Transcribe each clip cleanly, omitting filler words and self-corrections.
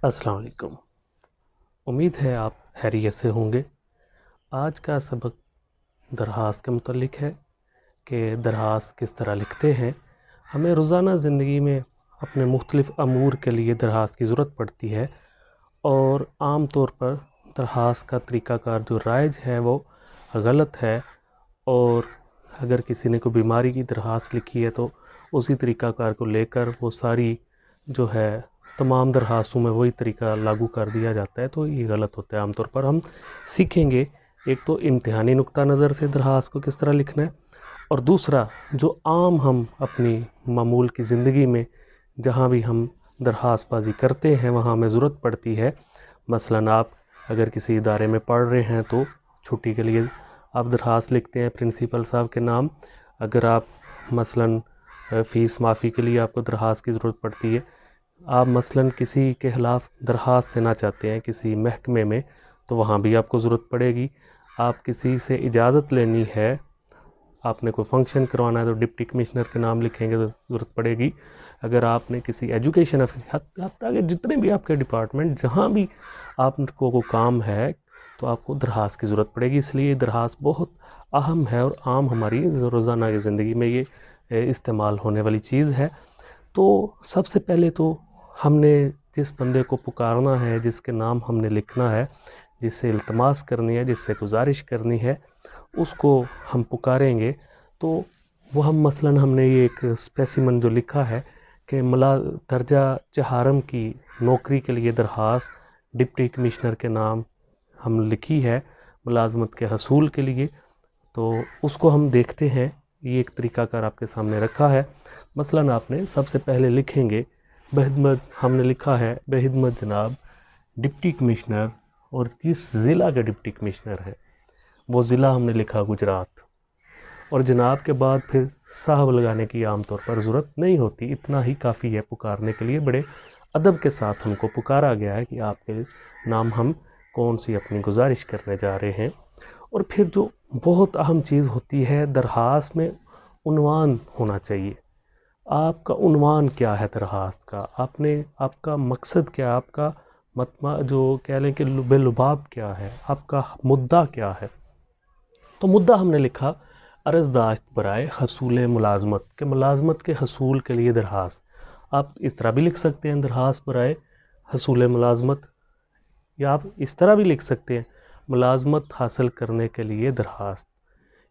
अस्सलाम वालेकुम। उम्मीद है आप खैरियत से होंगे। आज का सबक दरख़्वास्त के मुतल्लिक़ है कि दरख़्वास्त किस तरह लिखते हैं। हमें रोज़ाना ज़िंदगी में अपने मुख्तलिफ़ अमूर के लिए दरख़्वास्त की ज़रूरत पड़ती है और आम तौर पर दरख़्वास्त का तरीक़ाकार जो राइज है वो गलत है। और अगर किसी ने कोई बीमारी की दरख़्वास्त लिखी है तो उसी तरीक़ाकार को लेकर वो सारी जो है तमाम दरख़्वास्तों में वही तरीका लागू कर दिया जाता है, तो ये गलत होता है। आम तौर पर हम सीखेंगे एक तो इम्तिहानी नुक्ता नज़र से दरख़्वास्त को किस तरह लिखना है, और दूसरा जो आम हम अपनी मामूल की ज़िंदगी में जहाँ भी हम दरख़्वास्तबाज़ी करते हैं वहाँ हमें ज़रूरत पड़ती है। मसलन आप अगर किसी इदारे में पढ़ रहे हैं तो छुट्टी के लिए आप दरख़्वास्त लिखते हैं प्रिंसिपल साहब के नाम। अगर आप मसलन फ़ीस माफ़ी के लिए आपको दरख़्वास्त की ज़रूरत पड़ती है, आप मसलन किसी के ख़िलाफ़ दरख़्वास्त देना चाहते हैं किसी महकमे में, तो वहाँ भी आपको ज़रूरत पड़ेगी। आप किसी से इजाज़त लेनी है, आपने कोई फ़ंक्शन करवाना है तो डिप्टी कमिश्नर के नाम लिखेंगे तो ज़रूरत पड़ेगी। अगर आपने किसी एजुकेशन हत्ता कि जितने भी आपके डिपार्टमेंट जहाँ भी आपको को काम है तो आपको दरख़्वास्त की ज़रूरत पड़ेगी। इसलिए दरख़्वास्त बहुत अहम है और आम हमारी रोज़ाना की ज़िंदगी में ये इस्तेमाल होने वाली चीज़ है। तो सबसे पहले तो हमने जिस बंदे को पुकारना है, जिसके नाम हमने लिखना है, जिससे इल्तमास करनी है, जिससे गुजारिश करनी है, उसको हम पुकारेंगे। तो वो हम मसलन हमने ये एक स्पेसिमन जो लिखा है कि दर्जा चहारम की नौकरी के लिए दरख़्वास्त डिप्टी कमिश्नर के नाम हम लिखी है मुलाज़मत के हसूल के लिए। तो उसको हम देखते हैं, ये एक तरीक़ाकार आपके सामने रखा है। मसलन आपने सबसे पहले लिखेंगे बेखिदमत, हमने लिखा है बेखिदमत जनाब डिप्टी कमिश्नर, और किस ज़िला के डिप्टी कमिश्नर है, वो ज़िला हमने लिखा गुजरात। और जनाब के बाद फिर साहब लगाने की आम तौर पर ज़रूरत नहीं होती, इतना ही काफ़ी है पुकारने के लिए। बड़े अदब के साथ हमको पुकारा गया है कि आपके नाम हम कौन सी अपनी गुजारिश करने जा रहे हैं। और फिर जो बहुत अहम चीज़ होती है दरख़्वास्त में, उन्वान होना चाहिए। आपका उन्वान क्या है दरख़्वास्त का, आपका मकसद क्या है, आपका मतमा जो कह लें कि बेलुबाब क्या है, आपका मुद्दा क्या है। तो मुद्दा हमने लिखा अर्ज़दाश्त बराए हसूल मुलाज़मत, के मुलाज़मत के हसूल के लिए दरख़्वास्त। आप इस तरह भी लिख सकते हैं दरख़्वास्त बराए हसूल मुलाज़मत, या आप इस तरह भी लिख सकते हैं मुलाज़मत हासिल करने के लिए दरख़्वास्त।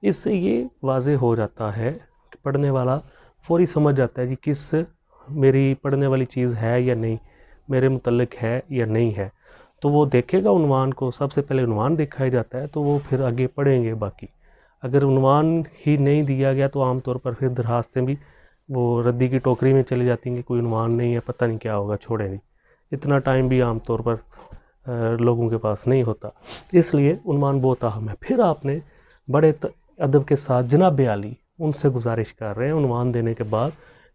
इससे ये वाज़े हो जाता है कि पढ़ने वाला फ़ौरी समझ जाता है कि किस मेरी पढ़ने वाली चीज़ है या नहीं, मेरे मुतल्लिक़ है या नहीं है। तो वो देखेगा उन्वान को, सबसे पहले उन्वान दिखाया जाता है तो वो फिर आगे पढ़ेंगे बाकी। अगर उन्वान ही नहीं दिया गया तो आम तौर पर फिर दरख़्वास्तें भी वो रद्दी की टोकरी में चली जाती हैं कि कोई उन्वान नहीं है, पता नहीं क्या होगा, छोड़ेंगे। इतना टाइम भी आम तौर पर लोगों के पास नहीं होता, इसलिए उन्वान बहुत अहम है। फिर आपने बड़े अदब के साथ जनाब आली उनसे गुजारिश कर रहे हैं उन्वान देने के बाद,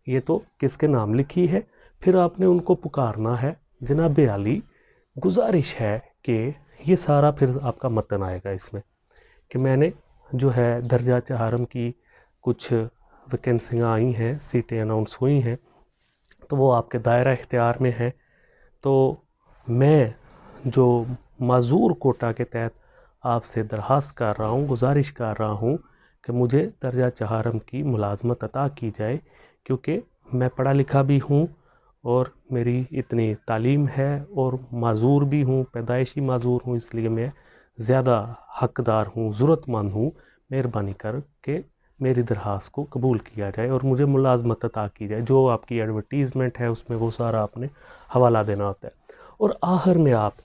ये तो किसके नाम लिखी है, फिर आपने उनको पुकारना है जनाब आली, गुजारिश है कि ये सारा फिर आपका मतन आएगा इसमें कि मैंने जो है दर्जा चहारम की कुछ वैकेंसियाँ आई हैं, सीटें अनाउंस हुई हैं, तो वो आपके दायरा इख्तियार में है। तो मैं जो माज़ूर कोटा के तहत आपसे दरख़्वास्त कर रहा हूँ, गुजारिश कर रहा हूँ कि मुझे दर्जा चहारम की मुलाज़मत अता की जाए, क्योंकि मैं पढ़ा लिखा भी हूँ और मेरी इतनी तालीम है और माज़ूर भी हूँ, पैदाइशी माज़ूर हूँ, इसलिए मैं ज़्यादा हक़दार हूँ, ज़रूरतमंद हूँ। मेहरबानी करके मेरी दरख़्वास्त को कबूल किया जाए और मुझे मुलाज़मत अता की जाए। जो आपकी एडवर्टीज़मेंट है उसमें वो सारा आपने हवाला देना होता है। और आखिर में आप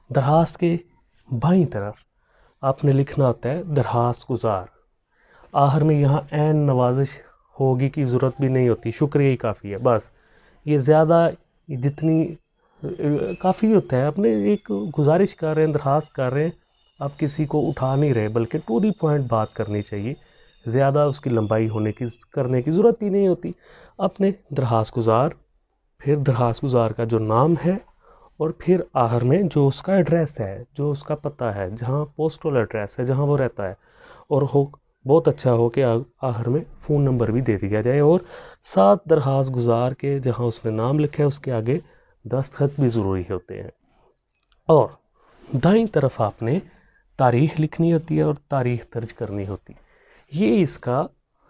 दरख़्वास्त के बाईं तरफ आपने लिखना होता है दरख़्वास्त गुज़ार। आखिर में यहाँ ऐन नवाजिश होगी की ज़रूरत भी नहीं होती, शुक्रिया ही काफ़ी है बस। ये ज़्यादा जितनी काफ़ी होता है, अपने एक गुजारिश कर रहे हैं, दरख़्वास्त कर रहे हैं, आप किसी को उठा नहीं रहे, बल्कि टू दी पॉइंट बात करनी चाहिए, ज़्यादा उसकी लंबाई करने की ज़रूरत ही नहीं होती। अपने दरख़्वास्त गुज़ार, फिर दरख़्वास्त गुज़ार का जो नाम है, और फिर आखिर में जो उसका एड्रेस है, जो उसका पता है, जहाँ पोस्टल एड्रेस है जहाँ वो रहता है, और हो बहुत अच्छा हो कि आखिर में फ़ोन नंबर भी दे दिया जाए, और साथ दरख़्वास्त गुज़ार के जहाँ उसने नाम लिखा है उसके आगे दस्तखत भी ज़रूरी होते हैं। और दाईं तरफ आपने तारीख़ लिखनी होती है और तारीख़ दर्ज करनी होती है। ये इसका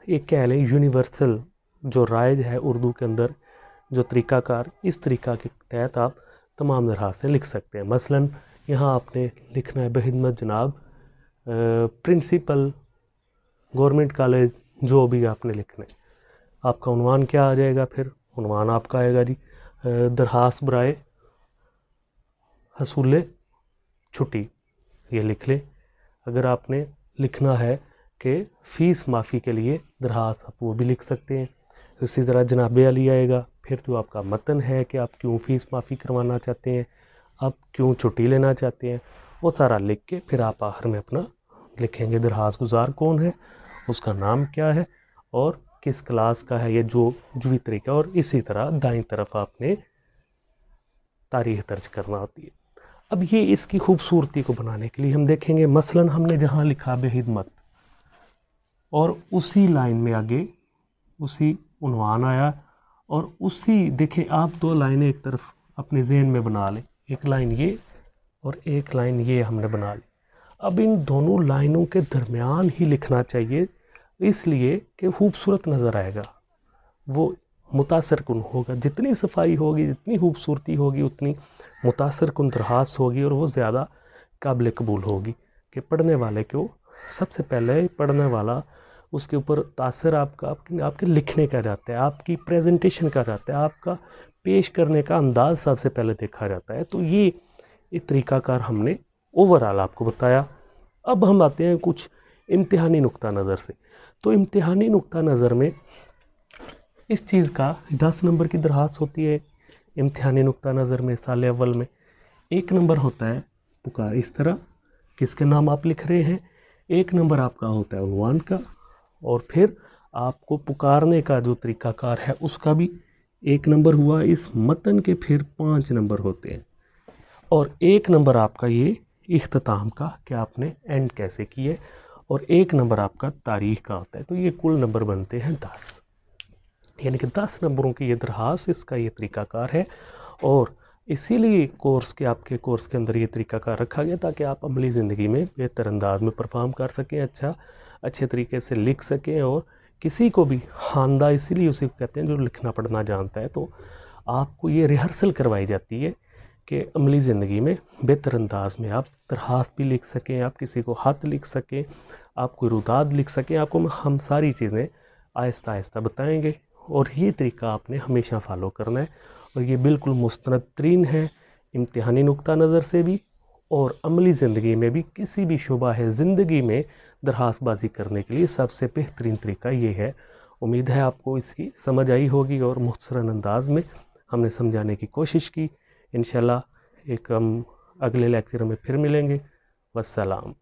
एक कह लें यूनिवर्सल जो राइज है उर्दू के अंदर, जो तरीक़ाकार, इस तरीक़ा के तहत आप तमाम दरखास्तें लिख सकते हैं। मसलन यहाँ आपने लिखना है बहिदमत जनाब प्रिंसिपल गवर्नमेंट कॉलेज, जो भी आपने लिखना है। आपका उन्वान क्या आ जाएगा, फिर उन्वान आपका आएगा जी दरखास्त बराए हसूल छुट्टी, ये लिख लें। अगर आपने लिखना है कि फ़ीस माफ़ी के लिए दरखास्त, आप वो भी लिख सकते हैं। इसी तरह जनाबे अली आएगा, फिर जो आपका मतन है कि आप क्यों फ़ीस माफ़ी करवाना चाहते हैं, आप क्यों छुट्टी लेना चाहते हैं, वो सारा लिख के फिर आप आखिर में अपना लिखेंगे दरखास्त गुजार कौन है, उसका नाम क्या है और किस क्लास का है, ये जो भी तरीका। और इसी तरह दाईं तरफ आपने तारीख़ दर्ज करना होती है। अब ये इसकी खूबसूरती को बनाने के लिए हम देखेंगे, मसलन हमने जहाँ लिखा बेहिदमत और उसी लाइन में आगे उसी उन्वान आया, और उसी देखें आप दो लाइनें एक तरफ अपने जहन में बना लें, एक लाइन ये और एक लाइन ये हमने बना ली। अब इन दोनों लाइनों के दरमियान ही लिखना चाहिए, इसलिए कि खूबसूरत नज़र आएगा, वो मुतासर कुन होगा। जितनी सफाई होगी, जितनी खूबसूरती होगी, उतनी मुतासर कुन दरखास्त होगी और वो ज़्यादा काबिल कबूल होगी कि पढ़ने वाले को सबसे पहले पढ़ने वाला उसके ऊपर तासर आपके लिखने का जाता है, आपकी प्रेजेंटेशन का जाता है, आपका पेश करने का अंदाज़ सबसे पहले देखा जाता है। तो ये तरीक़ाकार हमने ओवरऑल आपको बताया। अब हम आते हैं कुछ इम्तिहानी नुक्ता नज़र से। तो इम्तिहानी नुक्ता नज़र में इस चीज़ का 10 नंबर की दरखास्त होती है। इम्तिहानी नुक्ता नज़र में साल अव्वल में 1 नंबर होता है पुकार, इस तरह किसके नाम आप लिख रहे हैं। 1 नंबर आपका होता है उन्वान का, और फिर आपको पुकारने का जो तरीक़ाकार है उसका भी 1 नंबर हुआ। इस मतन के फिर 5 नंबर होते हैं, और 1 नंबर आपका ये इख्तिताम का कि आपने एंड कैसे किए, और 1 नंबर आपका तारीख़ का होता है। तो ये कुल नंबर बनते हैं 10, यानी कि 10 नंबरों की ये दरखास्त, इसका ये तरीक़ाकार है। और इसीलिए आपके कोर्स के अंदर ये तरीक़ाकार रखा गया ताकि आप अमली ज़िंदगी में बेहतर अंदाज में परफॉर्म कर सकें, अच्छे तरीके से लिख सकें। और किसी को भी खानदा इसीलिए उसी को कहते हैं जो लिखना पढ़ना जानता है। तो आपको ये रिहर्सल करवाई जाती है कि अमली ज़िंदगी में बेहतर अंदाज में आप दरखास्त भी लिख सकें, आप किसी को ख़त लिख सकें, आप कोई रुदाद लिख सकें। आपको हम सारी चीज़ें आहिस्ता आहिस्ता बताएंगे, और ये तरीका आपने हमेशा फ़ॉलो करना है। और ये बिल्कुल मुस्तनद तरीन है इम्तिहानी नुक्ता नज़र से भी, और अमली ज़िंदगी में भी। किसी भी शुबा है ज़िंदगी में दरखास्तबाजी करने के लिए सबसे बेहतरीन तरीका ये है। उम्मीद है आपको इसकी समझ आई होगी, और मुख्तसरन अंदाज में हमने समझाने की कोशिश की। इंशाल्लाह हम अगले लेक्चर में फिर मिलेंगे। वस्सलाम।